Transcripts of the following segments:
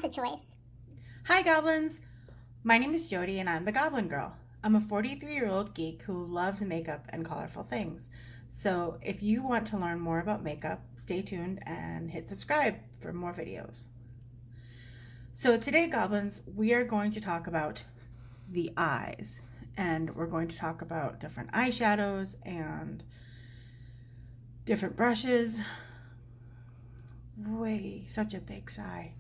the choice. Hi Goblins! My name is Jody and I'm the Goblin Girl. I'm a 43-year-old geek who loves makeup and colorful things. So if you want to learn more about makeup, stay tuned and hit subscribe for more videos. So today, Goblins, we are going to talk about the eyes. And we're going to talk about different eyeshadows and different brushes. Such a big sigh.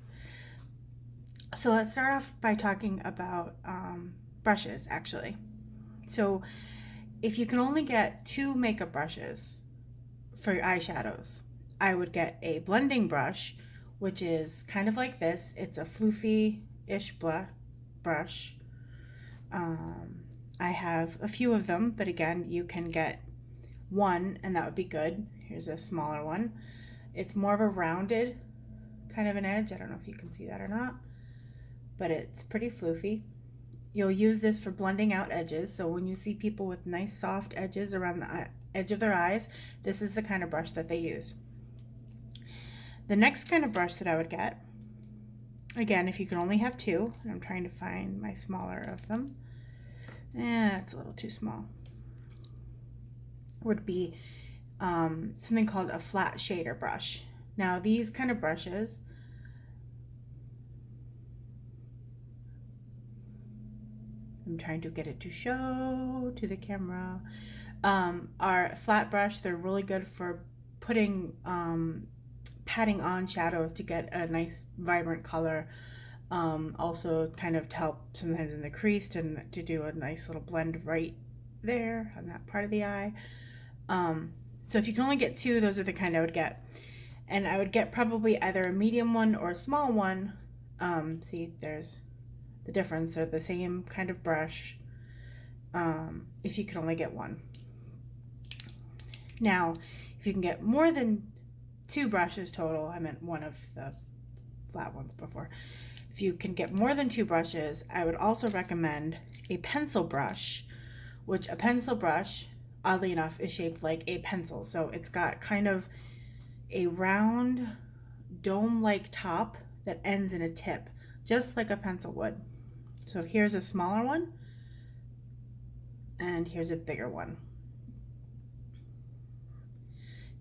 So let's start off by talking about brushes, actually. So if you can only get 2 makeup brushes for your eyeshadows, I would get a blending brush, which is kind of like this. It's a floofy-ish brush. I have a few of them, but again, you can get one and that would be good. Here's a smaller one. It's more of a rounded kind of an edge. I don't know if you can see that or not, but it's pretty floofy. You'll use this for blending out edges. So when you see people with nice soft edges around the edge of their eyes, this is the kind of brush that they use. The next kind of brush that I would get, again, if you can only have 2, and I'm trying to find my smaller of them. It's a little too small. Would be something called a flat shader brush. Now these kind of brushes, I'm trying to get it to show to the camera, are flat brush. They're really good for putting, patting on shadows to get a nice vibrant color. Also kind of to help sometimes in the crease to do a nice little blend right there on that part of the eye. So if you can only get 2, those are the kind I would get. And I would get probably either a medium one or a small one. See, there's the difference. They're the same kind of brush, if you can only get 1. Now, if you can get more than 2 brushes total, I meant one of the flat ones before. If you can get more than 2 brushes, I would also recommend a pencil brush, which a pencil brush, oddly enough, is shaped like a pencil. So it's got kind of a round dome-like top that ends in a tip, just like a pencil would. So here's a smaller one, and here's a bigger one.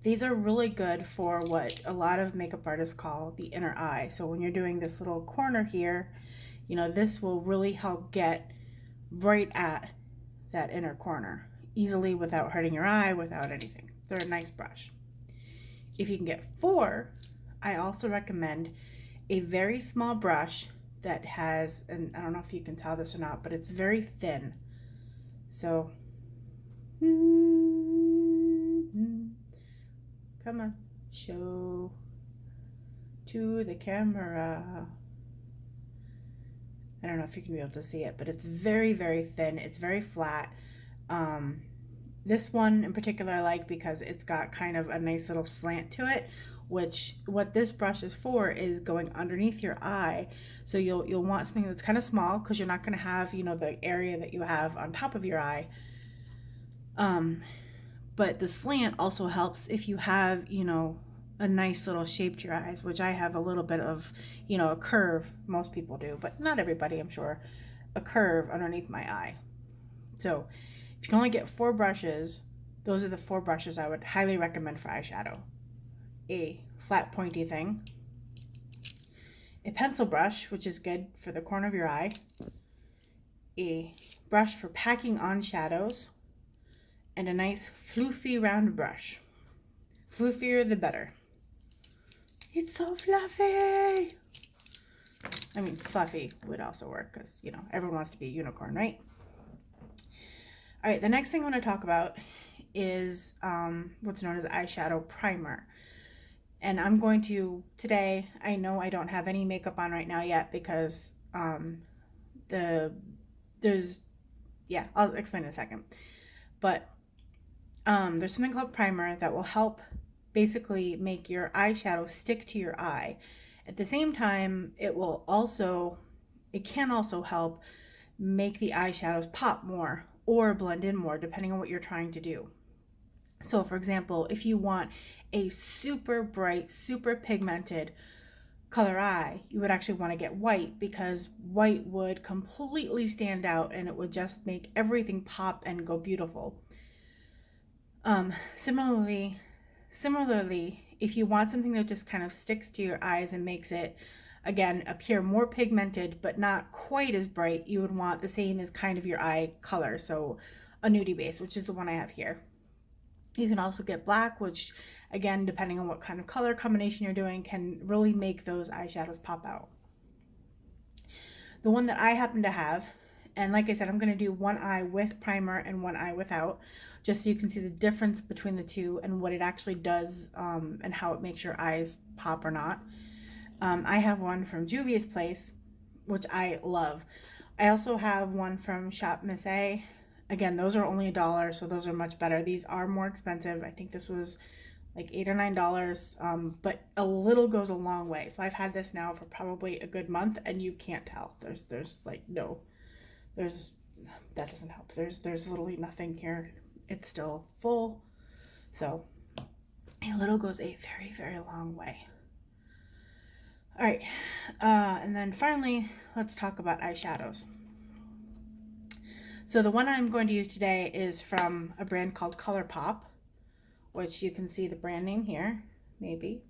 These are really good for what a lot of makeup artists call the inner eye. So when you're doing this little corner here, you know, this will really help get right at that inner corner easily without hurting your eye, without anything. They're a nice brush. If you can get 4, I also recommend a very small brush that has, and I don't know if you can tell this or not, but it's very thin. So, come on, show to the camera. I don't know if you can be able to see it, but it's very, very thin. It's very flat. This one in particular I like because it's got kind of a nice little slant to it, which what this brush is for is going underneath your eye. So you'll want something that's kind of small because you're not going to have, you know, the area that you have on top of your eye. But the slant also helps if you have, you know, a nice little shape to your eyes, which I have a little bit of, you know, a curve. Most people do, but not everybody, I'm sure. A curve underneath my eye. So if you can only get 4 brushes, those are the 4 brushes I would highly recommend for eyeshadow. A flat pointy thing, a pencil brush, which is good for the corner of your eye, a brush for packing on shadows, and a nice floofy round brush. Floofier the better. It's so fluffy! I mean, fluffy would also work because, you know, everyone wants to be a unicorn, right? All right, the next thing I want to talk about is what's known as eyeshadow primer. And I'm going to, today, I know I don't have any makeup on right now yet because I'll explain in a second. But there's something called primer that will help basically make your eyeshadow stick to your eye. At the same time, it can also help make the eyeshadows pop more or blend in more depending on what you're trying to do. So for example, if you want a super bright, super pigmented color eye, you would actually want to get white, because white would completely stand out and it would just make everything pop and go beautiful. Similarly, if you want something that just kind of sticks to your eyes and makes it, again, appear more pigmented but not quite as bright, you would want the same as kind of your eye color, so a nudie base, which is the one I have here. You can also get black, which, again, depending on what kind of color combination you're doing, can really make those eyeshadows pop out. The one that I happen to have, and like I said, I'm going to do one eye with primer and one eye without, just so you can see the difference between the two and what it actually does, and how it makes your eyes pop or not. I have one from Juvia's place, which I love. I also have one from Shop Miss A. Again, those are only $1, so those are much better. These are more expensive. I think this was like $8 or $9, but a little goes a long way. So I've had this now for probably a good month, and you can't tell. There's like no, that doesn't help. There's literally nothing here. It's still full. So a little goes a very, very long way. All right, and then finally, let's talk about eyeshadows. So the one I'm going to use today is from a brand called ColourPop, which you can see the brand name here, maybe.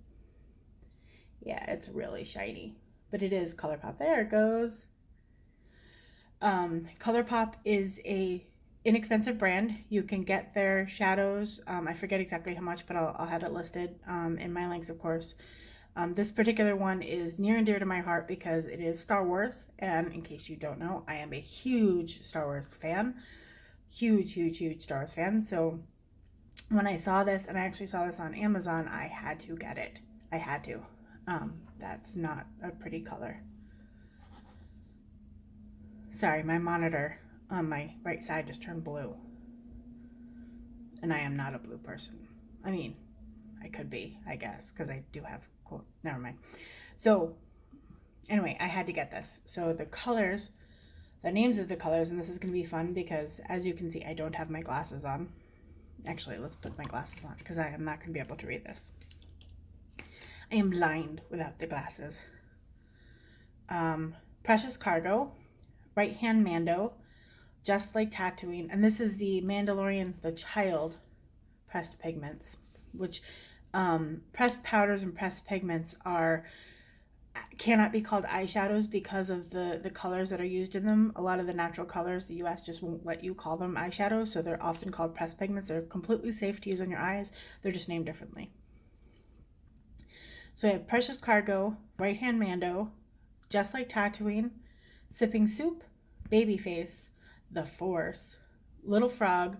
Yeah, it's really shiny, but it is ColourPop. There it goes. ColourPop is a inexpensive brand. You can get their shadows. I forget exactly how much, but I'll have it listed in my links, of course. This particular one is near and dear to my heart because it is Star Wars, and in case you don't know, I am a huge Star Wars fan. Huge Star Wars fan. So when I saw this, and I actually saw this on Amazon, I had to get it. I had to. That's not a pretty color. Sorry, my monitor on my right side just turned blue. And I am not a blue person. I mean, I could be, I guess, because I do have, cool, never mind. So anyway, I had to get this. So the colors, the names of the colors, and this is going to be fun because, as you can see, I don't have my glasses on. Actually, let's put my glasses on because I am not going to be able to read this. I am blind without the glasses. Precious Cargo, Right Hand Mando, Just Like Tatooine, and this is the Mandalorian, the Child pressed pigments, which pressed powders and pressed pigments cannot be called eyeshadows because of the colors that are used in them. A lot of the natural colors, the US just won't let you call them eyeshadows, so they're often called pressed pigments. They're completely safe to use on your eyes. They're just named differently. So I have Precious Cargo, Right Hand Mando, Just Like Tatooine, Sipping Soup, Babyface, The Force, Little Frog,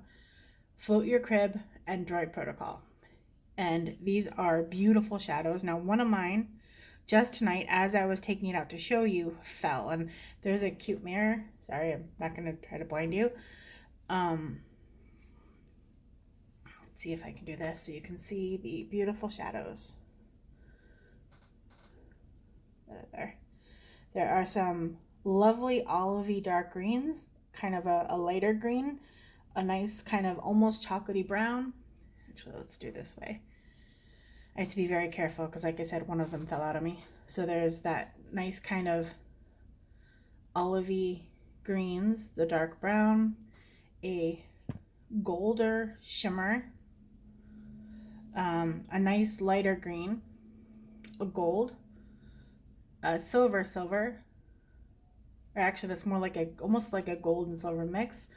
Float Your Crib, and Droid Protocol. And these are beautiful shadows. Now, one of mine, just tonight, as I was taking it out to show you, fell. And there's a cute mirror. Sorry, I'm not going to try to blind you. Let's see if I can do this so you can see the beautiful shadows. There are some lovely olivey dark greens, kind of a lighter green, a nice kind of almost chocolatey brown. Actually, let's do this way. I have to be very careful because, like I said, one of them fell out of me. So there's that nice kind of olivey greens, the dark brown, a golder shimmer, a nice lighter green, a gold, a silver, or actually that's more like almost like a gold and silver mix,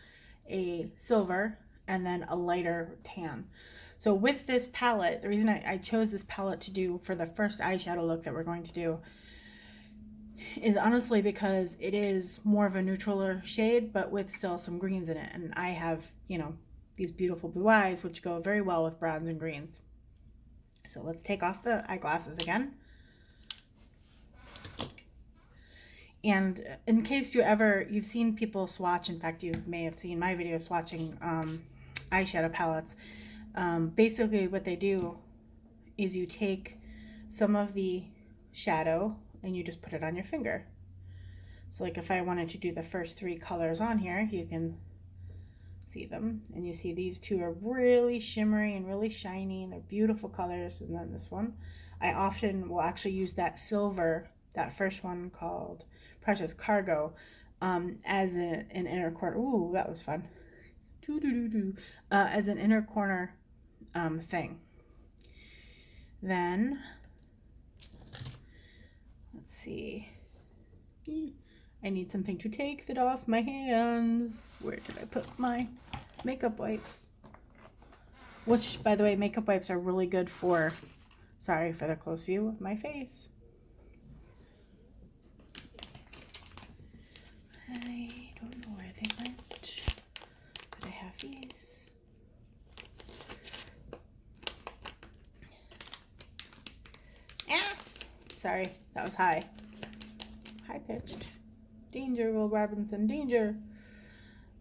a silver, and then a lighter tan. So with this palette, the reason I chose this palette to do for the first eyeshadow look that we're going to do is honestly because it is more of a neutraler shade, but with still some greens in it. And I have, these beautiful blue eyes, which go very well with browns and greens. So let's take off the eyeglasses again. And in case you've seen people swatch, in fact, you may have seen my video swatching eyeshadow palettes. Basically what they do is you take some of the shadow and you just put it on your finger. So like if I wanted to do the first 3 colors on here, you can see them, and you see these two are really shimmery and really shiny, and they're beautiful colors. And then this one, I often will actually use that silver, that first one called Precious Cargo, as an inner corner. Ooh, that was fun. As an inner corner thing. Then, let's see. I need something to take that off my hands. Where did I put my makeup wipes? Which, by the way, makeup wipes are really good for, sorry for the close view of my face. I don't know where they went, but I have these. Ah! Sorry, that was high. High pitched. Danger, Will Robinson, danger.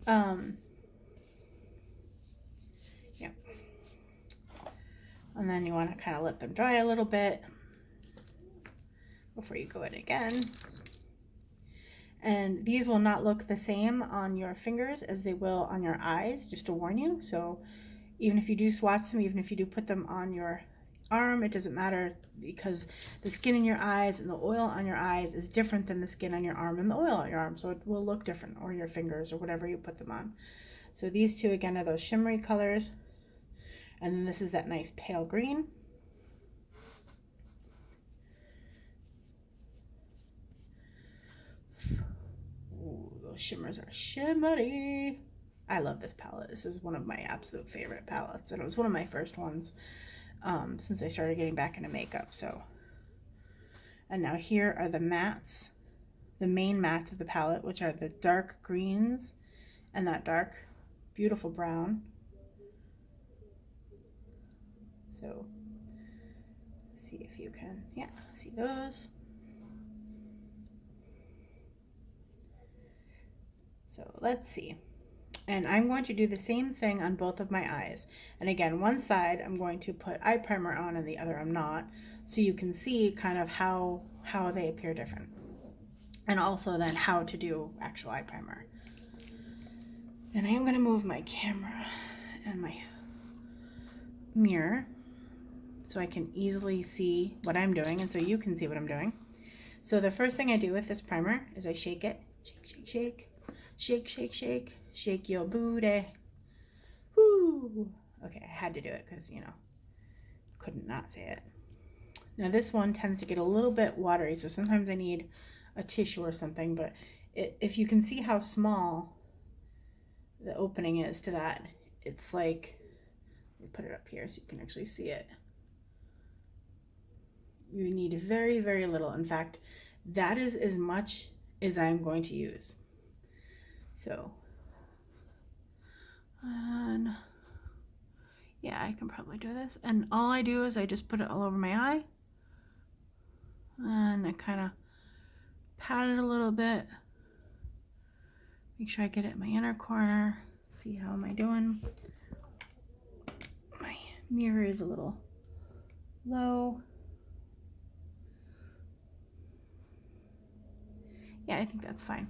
Yep. And then you want to kind of let them dry a little bit before you go in again. And these will not look the same on your fingers as they will on your eyes, just to warn you. So even if you do swatch them, even if you do put them on your arm, it doesn't matter, because the skin in your eyes and the oil on your eyes is different than the skin on your arm and the oil on your arm, so it will look different, or your fingers, or whatever you put them on. So these two again are those shimmery colors, and then this is that nice pale green. Ooh, those shimmers are shimmery. I love this palette. This is one of my absolute favorite palettes, and it was one of my first ones since I started getting back into makeup. So, and now here are the mattes, the main mattes of the palette, which are the dark greens and that dark beautiful brown. So see if you can, yeah, see those. So let's see. And I'm going to do the same thing on both of my eyes. And again, one side I'm going to put eye primer on and the other I'm not, so you can see kind of how they appear different. And also then how to do actual eye primer. And I am going to move my camera and my mirror so I can easily see what I'm doing, and so you can see what I'm doing. So the first thing I do with this primer is I shake it. Shake, shake, shake. Shake, shake, shake. Shake your booty. Woo! Okay, I had to do it because, you know, couldn't not say it. Now this one tends to get a little bit watery, so sometimes I need a tissue or something, but if you can see how small the opening is to that, it's like, let me put it up here so you can actually see it. You need very, very little. In fact, that is as much as I'm going to use. So, and yeah, I can probably do this. And all I do is I just put it all over my eye. And I kind of pat it a little bit. Make sure I get it in my inner corner. See how am I doing? My mirror is a little low. Yeah, I think that's fine.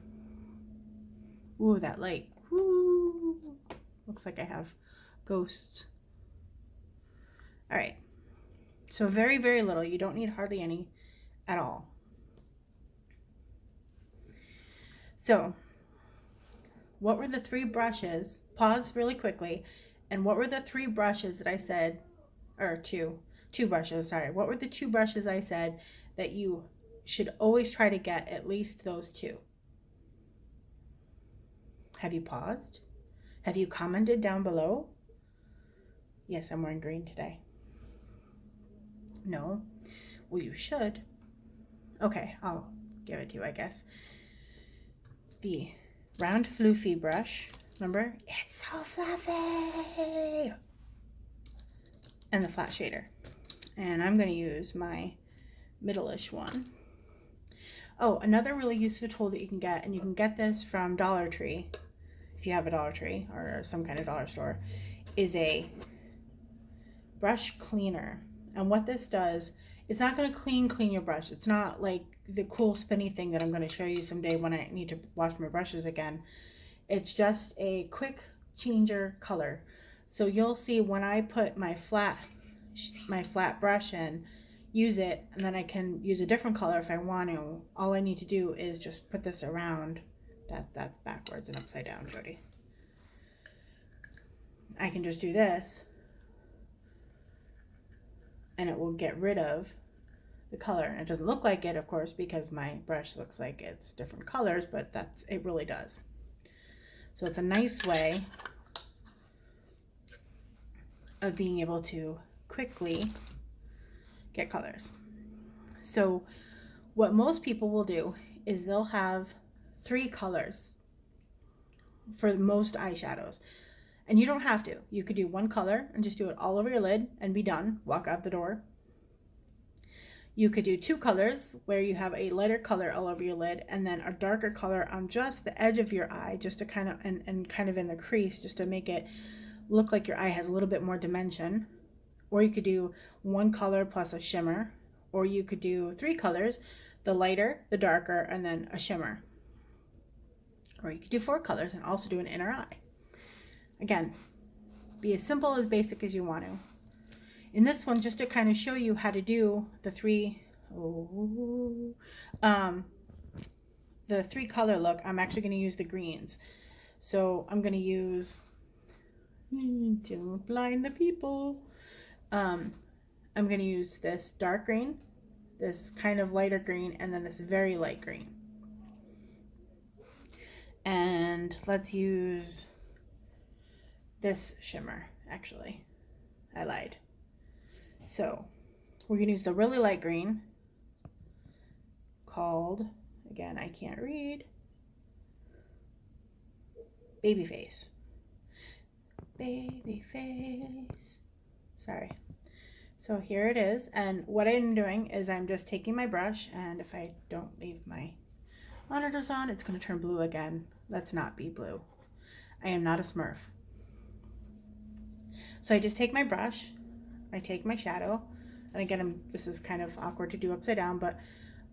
Ooh, that light. Woo! Looks like I have ghosts. All right. So very, very little. You don't need hardly any at all. So what were the three brushes? Pause really quickly. And what were the three brushes that I said, or two brushes, sorry. What were the two brushes I said that you should always try to get at least those two? Have you paused? Have you commented down below? Yes, I'm wearing green today. No? Well, you should. Okay, I'll give it to you, I guess. The round floofy brush. Remember? It's so fluffy! And the flat shader. And I'm going to use my middle-ish one. Oh, another really useful tool that you can get, and you can get this from Dollar Tree, if you have a Dollar Tree or some kind of dollar store, is a brush cleaner. And what this does, it's not going to clean your brush. It's not like the cool spinny thing that I'm going to show you someday when I need to wash my brushes again. It's just a quick changer color. So you'll see when I put my flat brush in, use it, and then I can use a different color if I want to. All I need to do is just put this around. That's backwards and upside down, Jody. I can just do this, and it will get rid of the color. And it doesn't look like it, of course, because my brush looks like it's different colors, but it really does. So it's a nice way of being able to quickly get colors. So what most people will do is they'll have 3 colors for most eyeshadows. And you don't have to. You could do 1 color and just do it all over your lid and be done. Walk out the door. You could do 2 colors where you have a lighter color all over your lid and then a darker color on just the edge of your eye, just to kind of, and kind of in the crease, just to make it look like your eye has a little bit more dimension. Or you could do 1 color plus a shimmer. Or you could do 3 colors, the lighter, the darker, and then a shimmer. Or you could do 4 colors and also do an inner eye. Again, be as simple as basic as you want to. In this one, just to kind of show you how to do the 3 color look, I'm actually going to use the greens. So I'm going to use, to blind the people, I'm going to use this dark green, this kind of lighter green, and then this very light green. And let's use this shimmer. Actually, I lied. So we're going to use the really light green called, again, I can't read, Baby Face. Baby Face. Sorry. So here it is. And what I'm doing is I'm just taking my brush, and if I don't leave my monitors on, it's going to turn blue again. Let's not be blue. I am not a Smurf. So I just take my brush, I take my shadow, and again, this is kind of awkward to do upside down, but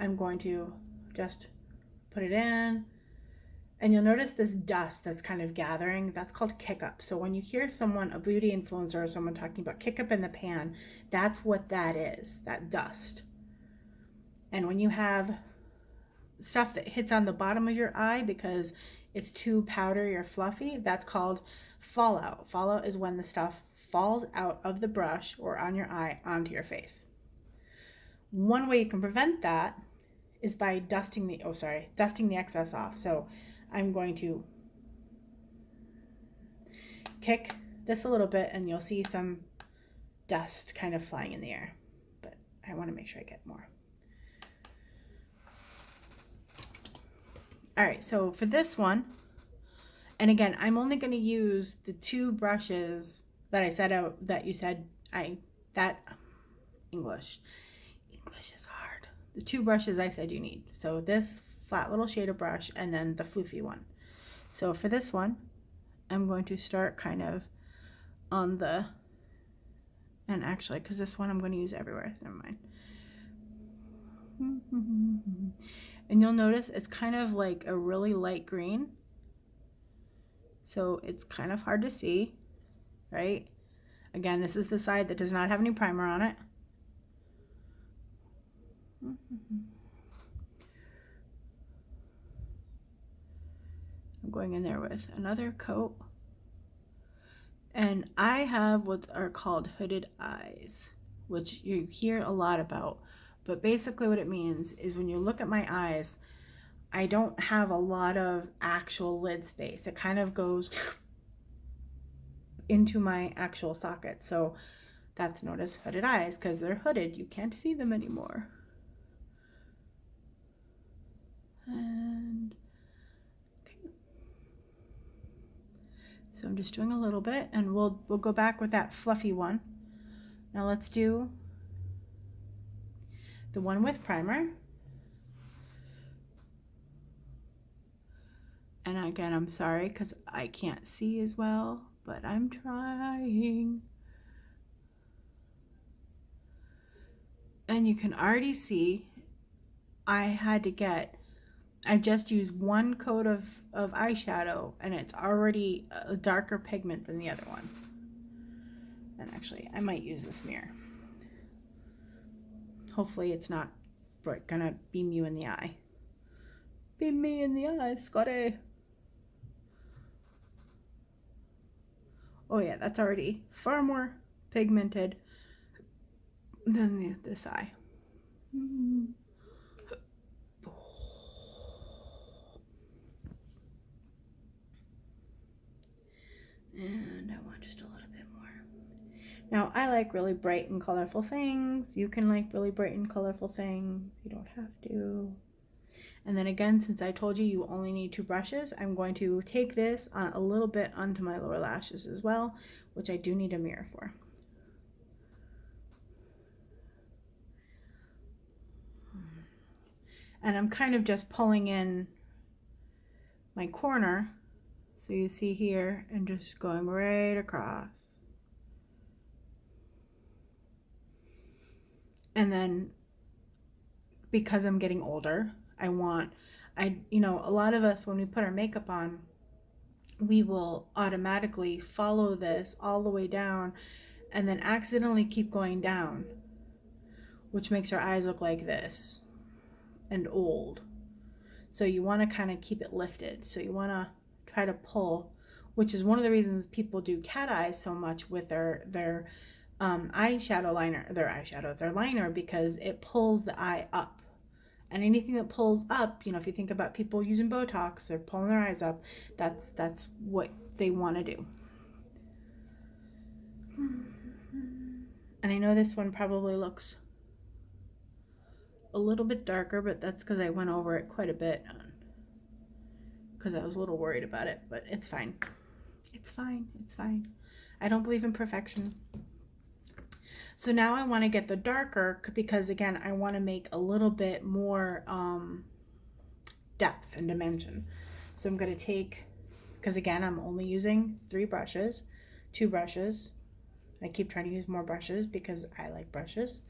I'm going to just put it in, and you'll notice this dust that's kind of gathering. That's called kick up. So when you hear someone, a beauty influencer or someone talking about kick up in the pan, that's what that is, that dust. And when you have stuff that hits on the bottom of your eye because it's too powdery or fluffy, that's called fallout. Fallout is when the stuff falls out of the brush or on your eye onto your face. One way you can prevent that is by dusting the excess off. So I'm going to kick this a little bit, and you'll see some dust kind of flying in the air, but I want to make sure I get more. All right, so for this one, and again, I'm only going to use the 2 brushes that I set out, that you said English is hard. The 2 brushes I said you need. So this flat little shader brush and then the floofy one. So for this one, I'm going to start kind of on the, and actually, because this one I'm going to use everywhere. Never mind. And you'll notice it's kind of like a really light green. So it's kind of hard to see, right? Again, this is the side that does not have any primer on it. I'm going in there with another coat. And I have what are called hooded eyes, which you hear a lot about. But basically what it means is when you look at my eyes, I don't have a lot of actual lid space. It kind of goes into my actual socket. So that's known as hooded eyes because they're hooded. You can't see them anymore. And okay. So I'm just doing a little bit, and we'll go back with that fluffy one. Now let's do the one with primer. And again, I'm sorry because I can't see as well, but I'm trying. And you can already see I just used 1 coat of eyeshadow, and it's already a darker pigment than the other one. And actually, I might use this mirror. Hopefully it's not gonna beam you in the eye. Beam me in the eye, Scotty. Oh yeah, that's already far more pigmented than this eye. And I want just a little bit more. Now, I like really bright and colorful things. You can like really bright and colorful things. You don't have to. And then again, since I told you you only need 2 brushes, I'm going to take this a little bit onto my lower lashes as well, which I do need a mirror for. And I'm kind of just pulling in my corner, so you see here, and just going right across. And then because I'm getting older, you know, a lot of us, when we put our makeup on, we will automatically follow this all the way down and then accidentally keep going down, which makes our eyes look like this and old. So you want to kind of keep it lifted. So you want to try to pull, which is one of the reasons people do cat eyes so much with their eyeshadow liner, their liner, because it pulls the eye up. And anything that pulls up, you know, if you think about people using Botox, they're pulling their eyes up. That's what they want to do. And I know this one probably looks a little bit darker, but that's because I went over it quite a bit because I was a little worried about it, but it's fine. It's fine. It's fine. I don't believe in perfection. So now I want to get the darker because, again, I want to make a little bit more depth and dimension. So I'm going to take, because again, I'm only using 3 brushes, 2 brushes. I keep trying to use more brushes because I like brushes.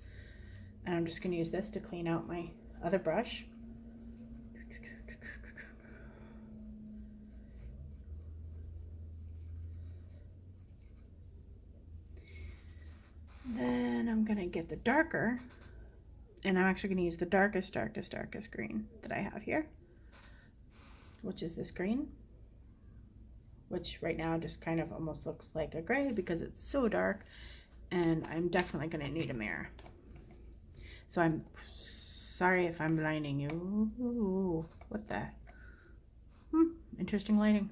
And I'm just going to use this to clean out my other brush. Then I'm going to get the darker, and I'm actually going to use the darkest green that I have here, which is this green, which right now just kind of almost looks like a gray because it's so dark, and I'm definitely going to need a mirror. So I'm sorry if I'm blinding you. Ooh, what the? Interesting lighting.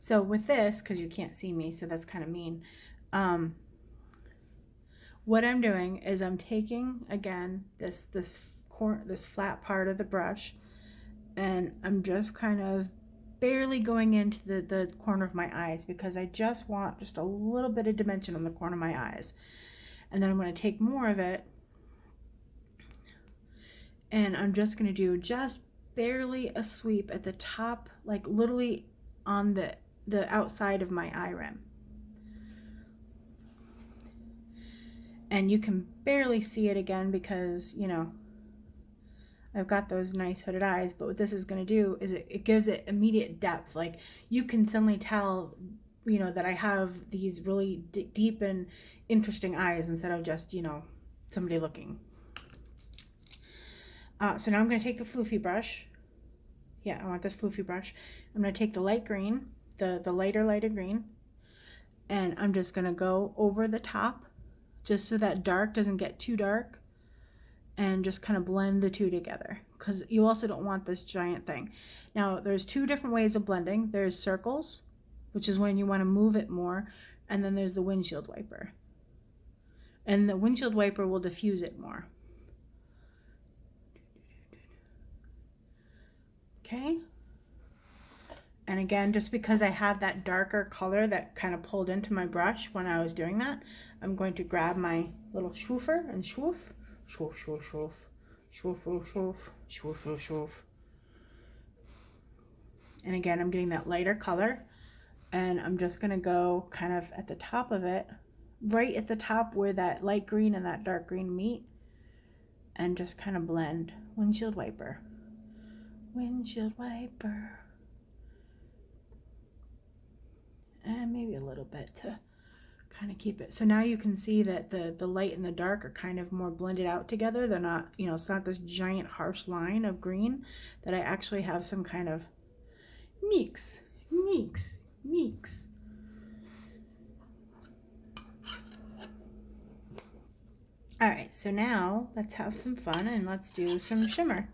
So with this, because you can't see me, so that's kind of mean, what I'm doing is I'm taking, again, this flat part of the brush, and I'm just kind of barely going into the corner of my eyes because I just want just a little bit of dimension on the corner of my eyes. And then I'm going to take more of it, and I'm just going to do just barely a sweep at the top, like literally on the outside of my eye rim. And you can barely see it again because, you know, I've got those nice hooded eyes, but what this is going to do is it gives it immediate depth. Like you can suddenly tell, you know, that I have these really deep and interesting eyes instead of just, you know, somebody looking. So now I'm going to take the floofy brush. Yeah, I want this floofy brush. I'm going to take the light green, the lighter green, and I'm just going to go over the top just so that dark doesn't get too dark, and just kind of blend the two together because you also don't want this giant thing. Now there's 2 different ways of blending. There's circles, which is when you want to move it more, and then there's the windshield wiper, and the windshield wiper will diffuse it more. Okay, and again, just because I have that darker color that kind of pulled into my brush when I was doing that, I'm going to grab my little swoofer and swoof, swoof, swoof, swoof, swoof, swoof, swoof, swoof, swoof, swoof. And again, I'm getting that lighter color, and I'm just going to go kind of at the top of it, right at the top where that light green and that dark green meet. and just kind of blend. Windshield wiper. Windshield wiper. And maybe a little bit to kind of keep it. So now you can see that the light and the dark are kind of more blended out together. They're not, you know, it's not this giant harsh line of green, that I actually have some kind of mix. All right, so now let's have some fun and let's do some shimmer.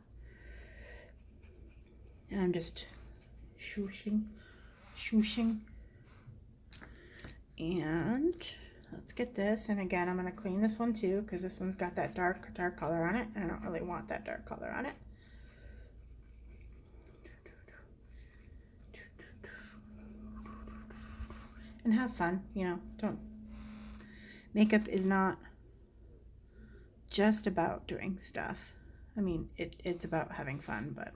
And I'm just swooshing. And let's get this. And again, I'm going to clean this one too, because this one's got that dark color on it. And I don't really want that dark color on it. And have fun, you know, makeup is not just about doing stuff. I mean, it's about having fun, but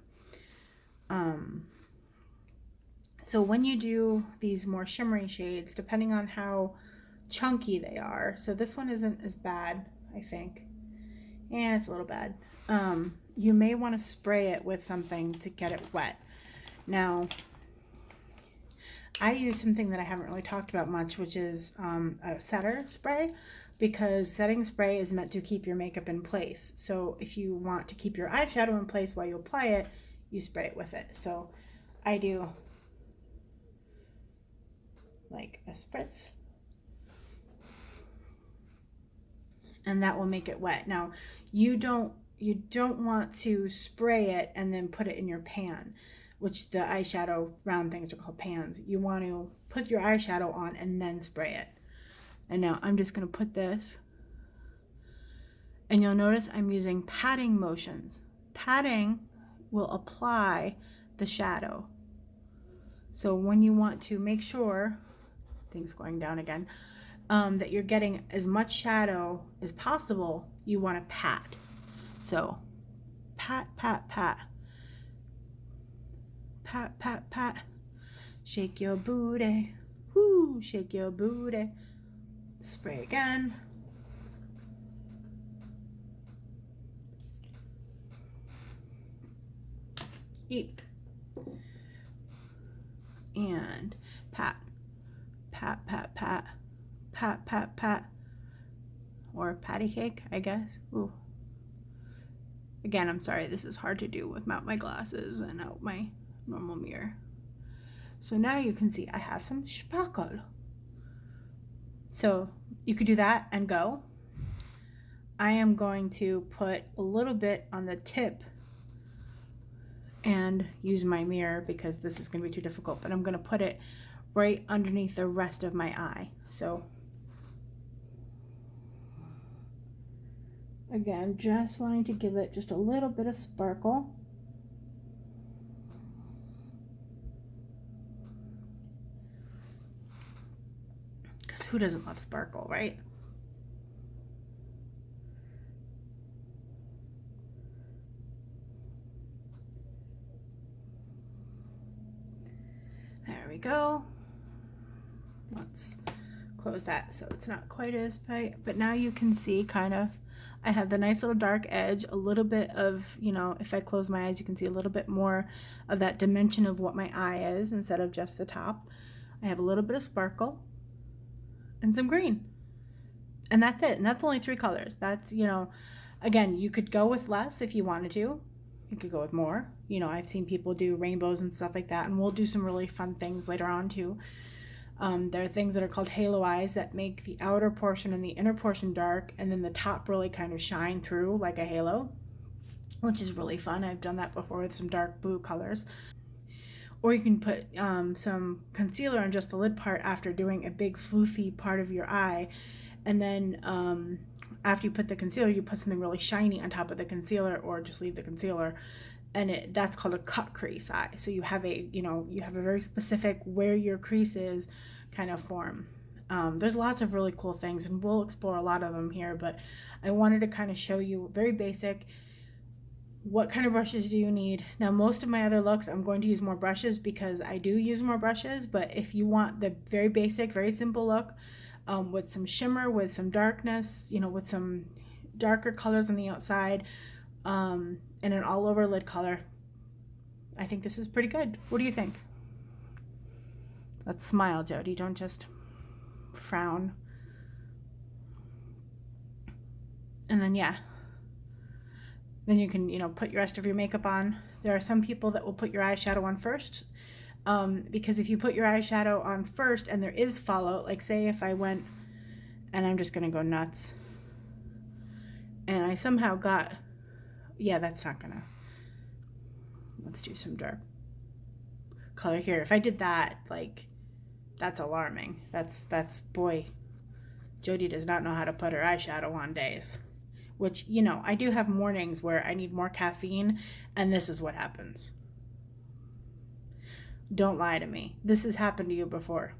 so when you do these more shimmery shades, depending on how chunky they are, so this one isn't as bad, I think. And it's a little bad. You may want to spray it with something to get it wet. Now, I use something that I haven't really talked about much, which is a setter spray, because setting spray is meant to keep your makeup in place. So if you want to keep your eyeshadow in place while you apply it, you spray it with it. So I do like a spritz, and that will make it wet. Now, you don't want to spray it and then put it in your pan, which the eyeshadow round things are called pans. You want to put your eyeshadow on and then spray it. And now I'm just going to put this, and you'll notice I'm using patting motions. Patting will apply the shadow. So when you want to make sure, things going down again, that you're getting as much shadow as possible, you want to pat. So pat, pat, pat. Pat, pat, pat. Shake your booty. Woo, shake your booty. Spray again. Eep. And pat. Pat, pat, pat. Pat, pat, pat. Or patty cake, I guess. Ooh. Again, I'm sorry, this is hard to do without my glasses and out my normal mirror. So now you can see I have some sparkle. So you could do that and go. I am going to put a little bit on the tip and use my mirror, because this is going to be too difficult, but I'm going to put it right underneath the rest of my eye. So again, just wanting to give it just a little bit of sparkle. Because who doesn't love sparkle, right? There we go. Let's close that so it's not quite as bright, but now you can see kind of, I have the nice little dark edge, a little bit of, you know, if I close my eyes, you can see a little bit more of that dimension of what my eye is instead of just the top. I have a little bit of sparkle and some green, and that's it. And that's only 3 colors. That's, you know, again, you could go with less if you wanted to. You could go with more. You know, I've seen people do rainbows and stuff like that, and we'll do some really fun things later on too. There are things that are called halo eyes that make the outer portion and the inner portion dark, and then the top really kind of shine through like a halo, which is really fun. I've done that before with some dark blue colors. Or you can put some concealer on just the lid part after doing a big floofy part of your eye, and then after you put the concealer, you put something really shiny on top of the concealer, or just leave the concealer, and that's called a cut crease eye. So you have a, you know, you have a very specific where your crease is kind of form. There's lots of really cool things, and we'll explore a lot of them here, but I wanted to kind of show you very basic. What kind of brushes do you need? Now, most of my other looks, I'm going to use more brushes because I do use more brushes, but if you want the very basic, very simple look with some shimmer, with some darkness, you know, with some darker colors on the outside, and an all over lid color, I think this is pretty good. What do you think? Let's smile, Jody. Don't just frown. And then, yeah. Then you can, put your rest of your makeup on. There are some people that will put your eyeshadow on first. Because if you put your eyeshadow on first and there is fallout, like say if I went, and I'm just going to go nuts, and I somehow got, yeah, that's not going to, let's do some dark color here. If I did that, like, that's alarming. That's boy, Jody does not know how to put her eyeshadow on days. Which, I do have mornings where I need more caffeine, and this is what happens. Don't lie to me. This has happened to you before.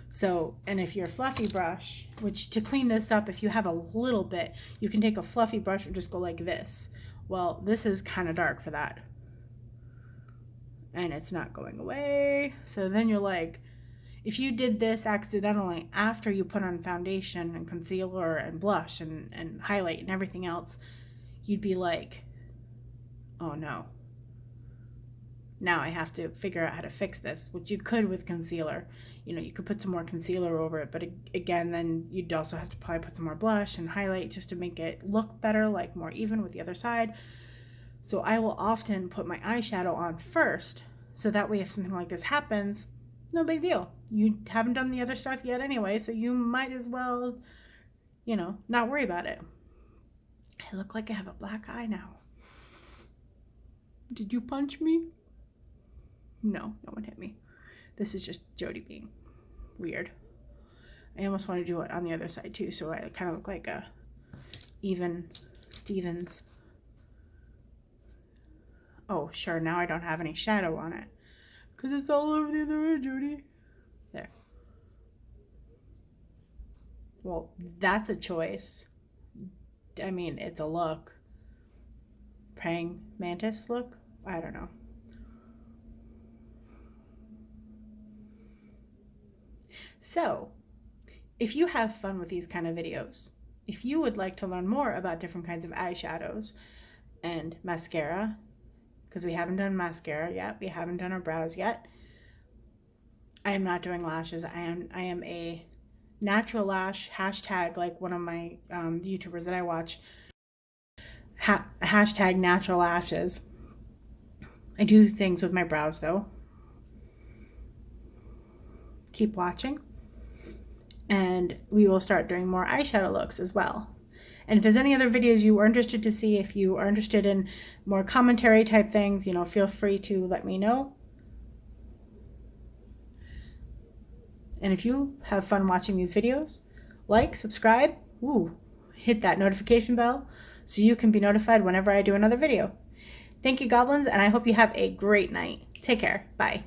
So, and if your fluffy brush, which to clean this up, if you have a little bit, you can take a fluffy brush and just go like this. Well, this is kind of dark for that. And it's not going away. So then you're like, if you did this accidentally after you put on foundation and concealer and blush and highlight and everything else, you'd be like, oh no. Now I have to figure out how to fix this, which you could with concealer. You could put some more concealer over it, but again, then you'd also have to probably put some more blush and highlight just to make it look better, like more even with the other side. So I will often put my eyeshadow on first, so that way if something like this happens, no big deal. You haven't done the other stuff yet anyway, so you might as well, not worry about it. I look like I have a black eye now. Did you punch me? No one hit me. This is just Jody being weird. I almost want to do it on the other side too, so I kind of look like a even Stevens. Oh, sure, now I don't have any shadow on it. Because it's all over the other end, Jody. There. Well, that's a choice. I mean, it's a look. Praying mantis look? I don't know. So, if you have fun with these kind of videos, if you would like to learn more about different kinds of eyeshadows and mascara, because we haven't done mascara yet, we haven't done our brows yet. I am not doing lashes. I am a natural lash hashtag, like one of my YouTubers that I watch, hashtag natural lashes. I do things with my brows though. Keep watching. And we will start doing more eyeshadow looks as well. And if there's any other videos you are interested to see, if you are interested in more commentary type things, feel free to let me know. And if you have fun watching these videos, like, subscribe, hit that notification bell so you can be notified whenever I do another video. Thank you, Goblins, and I hope you have a great night. Take care. Bye.